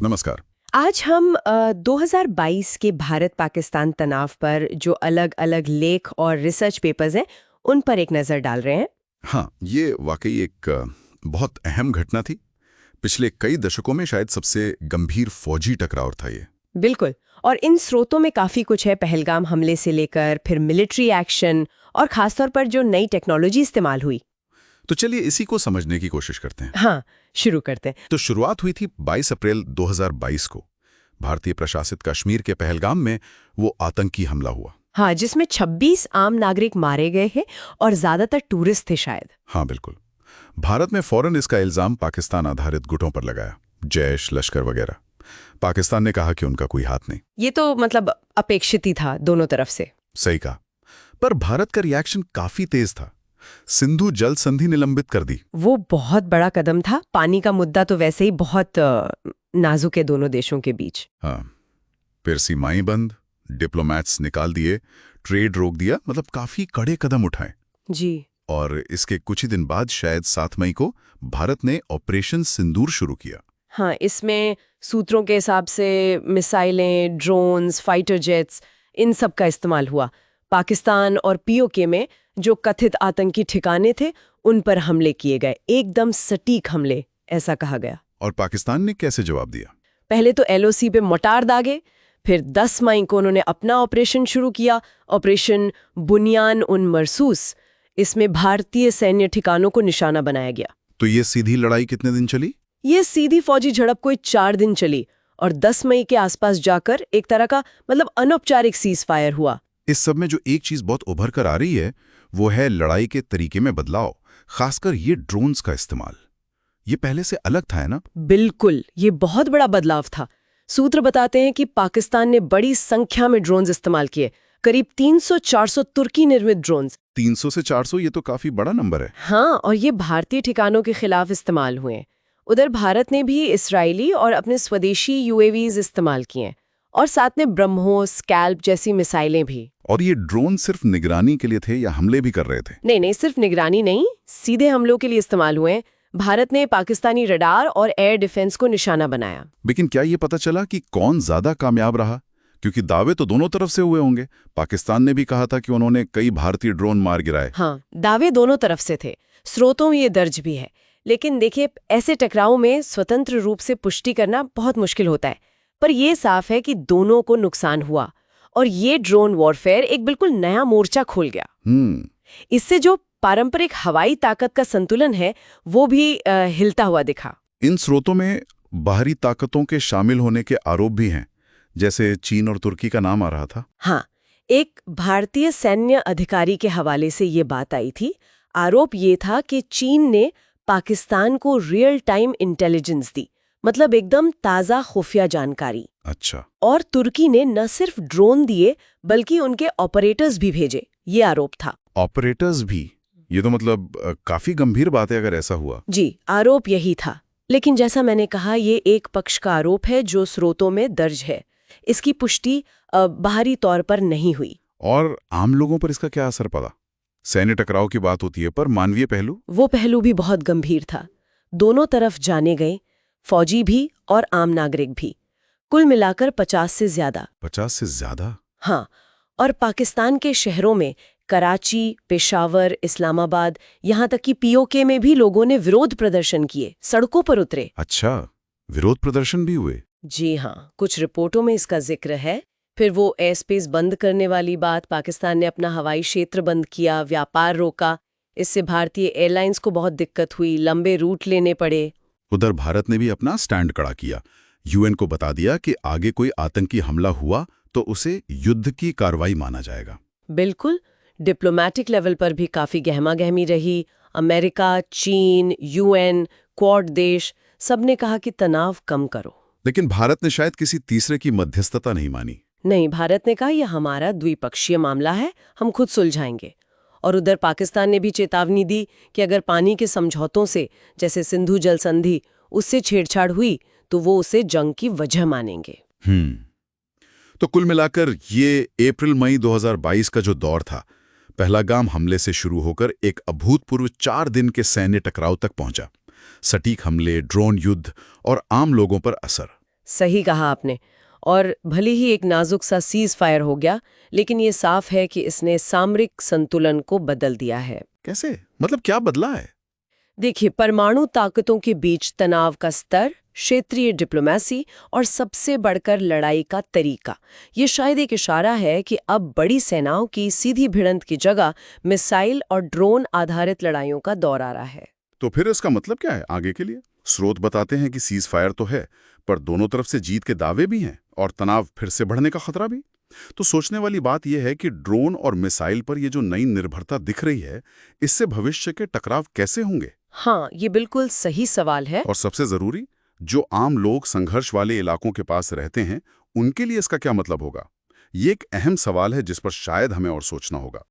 नमस्कार। आज हम 2022 के भारत पाकिस्तान तनाव पर जो अलग अलग लेख और रिसर्च पेपर्स हैं उन पर एक नज़र डाल रहे हैं। हाँ, ये वाकई एक बहुत अहम घटना थी। पिछले कई दशकों में शायद सबसे गंभीर फौजी टकराव था ये। बिल्कुल। और इन स्रोतों में काफ़ी कुछ है, पहलगाम हमले से लेकर फिर मिलिट्री एक्शन और ख़ासतौर पर जो नई टेक्नोलॉजी इस्तेमाल हुई। तो चलिए इसी को समझने की कोशिश करते हैं। हाँ, शुरू करते हैं। तो शुरुआत हुई थी 22 अप्रैल 2022 को भारतीय प्रशासित कश्मीर के पहलगाम में वो आतंकी हमला हुआ। हाँ, जिसमें 26 आम नागरिक मारे गए हैं और ज़्यादातर टूरिस्ट थे शायद। हाँ बिल्कुल। भारत में फौरन इसका इल्जाम पाकिस्तान आधारित गुटों पर लगाया, जैश, लश्कर वगैरह। पाकिस्तान ने कहा कि उनका कोई हाथ नहीं। ये तो मतलब अपेक्षित ही था दोनों तरफ से। सही कहा। पर भारत का रिएक्शन काफी तेज था। सिंधु जल संधि निलंबित कर दी। वो बहुत बड़ा कदम था। पानी का मुद्दा तो वैसे ही बहुत नाजुक है दोनों देशों के बीच। हाँ, फिर सीमाएं बंद, डिप्लोमैट्स निकाल दिए, ट्रेड रोक दिया, मतलब काफी कड़े कदम उठाए। जी। और इसके कुछ ही दिन बाद शायद 7 मई को भारत ने ऑपरेशन सिंदूर शुरू किया। हाँ, इसमें सूत्रों के हिसाब से मिसाइलें, ड्रोन्स, फाइटर जेट्स, इन सब का इस्तेमाल हुआ। पाकिस्तान और पीओके में जो कथित आतंकी ठिकाने थे उन पर हमले किए गए, एकदम सटीक हमले, ऐसा कहा गया। और पाकिस्तान ने कैसे जवाब दिया? पहले तो एलओसी पे मोटार दागे, फिर 10 मई को उन्होंने अपना ऑपरेशन शुरू किया, ऑपरेशन बुनियान उन मरसूस। इसमें भारतीय सैन्य ठिकानों को निशाना बनाया गया। तो ये सीधी लड़ाई कितने दिन चली? ये सीधी फौजी झड़प कोई 4 दिन चली और 10 मई के आसपास जाकर एक तरह का मतलब अनौपचारिक सीज फायर हुआ। इस सब में जो एक चीज बहुत उभर कर आ रही है वो है लड़ाई के तरीके में बदलाव, खासकर ये ड्रोन्स का इस्तेमाल। ये पहले से अलग था, है ना? बिल्कुल, ये बहुत बड़ा बदलाव था। सूत्र बताते हैं कि पाकिस्तान ने बड़ी संख्या में ड्रोन्स इस्तेमाल किए, करीब 300-400 तुर्की निर्मित ड्रोन्स। 300 से 400 ये तो काफी बड़ा नंबर है। हाँ, और ये भारतीय ठिकानों के खिलाफ इस्तेमाल हुए। उधर भारत ने भी इसराइली और अपने स्वदेशी यूएवीज इस्तेमाल किए और साथ में ब्रह्मोस, स्कैल्प जैसी मिसाइलें भी। और ये ड्रोन सिर्फ निगरानी के लिए थे या हमले भी कर रहे थे? नहीं, सिर्फ निगरानी नहीं, सीधे हमलों के लिए इस्तेमाल हुए। भारत ने पाकिस्तानी रडार और एयर डिफेंस को निशाना बनाया। लेकिन क्या ये पता चला कि कौन ज्यादा कामयाब रहा? क्योंकि दावे तो दोनों तरफ से हुए होंगे। पाकिस्तान ने भी कहा था कि उन्होंने कई भारतीय ड्रोन मार गिराए। हाँ, दावे दोनों तरफ से थे, स्रोतों में ये दर्ज भी है। लेकिन देखिए, ऐसे टकराव में स्वतंत्र रूप से पुष्टि करना बहुत मुश्किल होता है। पर यह साफ है कि दोनों को नुकसान हुआ और ये ड्रोन वॉरफेयर एक बिल्कुल नया मोर्चा खोल गया। इससे जो पारंपरिक हवाई ताकत का संतुलन है वो भी हिलता हुआ दिखा। इन स्रोतों में बाहरी ताकतों के शामिल होने के आरोप भी हैं, जैसे चीन और तुर्की का नाम आ रहा था। हाँ, एक भारतीय सैन्य अधिकारी के हवाले से ये बात आई थी। आरोप ये था कि चीन ने पाकिस्तान को रियल टाइम इंटेलिजेंस दी, मतलब एकदम ताज़ा खुफिया जानकारी। अच्छा। और तुर्की ने न सिर्फ ड्रोन दिए बल्कि उनके ऑपरेटर्स भी भेजे, ये आरोप था। ऑपरेटर्स भी? ये तो मतलब काफी गंभीर बात है अगर ऐसा हुआ। जी, आरोप यही था। लेकिन जैसा मैंने कहा, ये एक पक्ष का आरोप है जो स्रोतों में दर्ज है। इसकी पुष्टि बाहरी तौर पर नहीं हुई। और आम लोगों पर इसका क्या असर पड़ा? सैन्य टकराव की बात होती है, पर मानवीय पहलू? वो पहलू भी बहुत गंभीर था। दोनों तरफ जाने गए, फौजी भी और आम नागरिक भी। कुल मिलाकर 50 से ज्यादा। 50 से ज्यादा? हाँ, और पाकिस्तान के शहरों में कराची, पेशावर, इस्लामाबाद, यहाँ तक कि पीओके में भी लोगों ने विरोध प्रदर्शन किए, सड़कों पर उतरे। अच्छा, विरोध प्रदर्शन भी हुए? जी हाँ, कुछ रिपोर्टों में इसका जिक्र है। फिर वो एयर स्पेस बंद करने वाली बात, पाकिस्तान ने अपना हवाई क्षेत्र बंद किया, व्यापार रोका। इससे भारतीय एयरलाइंस को बहुत दिक्कत हुई, लंबे रूट लेने पड़े। उधर भारत ने भी अपना स्टैंड खड़ा किया, यूएन को बता दिया कि आगे कोई आतंकी हमला हुआ तो उसे युद्ध की कार्रवाई माना जाएगा। बिल्कुल, डिप्लोमैटिक लेवल पर भी काफी गहमागहमी रही। अमेरिका, चीन, यूएन, क्वाड देश सबने कहा कि तनाव कम करो। लेकिन भारत ने शायद किसी तीसरे की मध्यस्थता नहीं मानी। नहीं, भारत ने कहा यह हमारा द्विपक्षीय मामला है, हम खुद सुलझाएंगे। और उधर पाकिस्तान ने भी चेतावनी दी कि अगर पानी के समझौतों से, जैसे सिंधु जल संधि, उससे छेड़छाड़ हुई तो वो उसे जंग की वजह मानेंगे। तो कुल मिलाकर ये अप्रैल-मई 2022 का जो दौर था, पहलगाम हमले से शुरू होकर एक अभूतपूर्व 4 दिन के सैन्य टकराव तक पहुंचा। सटीक हमले, ड्रोन युद्ध और आम लोगों पर असर। सही कहा आपने। और भले ही एक नाजुक सा सीज फायर हो गया, लेकिन ये साफ है कि इसने सामरिक संतुलन को बदल दिया है। कैसे? मतलब क्या बदला है? देखिए, परमाणु ताकतों के बीच तनाव का स्तर, क्षेत्रीय डिप्लोमेसी और सबसे बढ़कर लड़ाई का तरीका, ये शायद एक इशारा है कि अब बड़ी सेनाओं की सीधी भिड़ंत की जगह मिसाइल और ड्रोन आधारित लड़ाइयों का दौर आ रहा है। तो फिर इसका मतलब क्या है आगे के लिए? स्रोत बताते हैं कि सीज फायर तो है, पर दोनों तरफ से जीत के दावे भी हैं और तनाव फिर से बढ़ने का खतरा भी। तो सोचने वाली बात यह है कि ड्रोन और मिसाइल पर ये जो नई निर्भरता दिख रही है, इससे भविष्य के टकराव कैसे होंगे? हाँ, ये बिल्कुल सही सवाल है। और सबसे जरूरी, जो आम लोग संघर्ष वाले इलाकों के पास रहते हैं, उनके लिए इसका क्या मतलब होगा? ये एक अहम सवाल है जिस पर शायद हमें और सोचना होगा।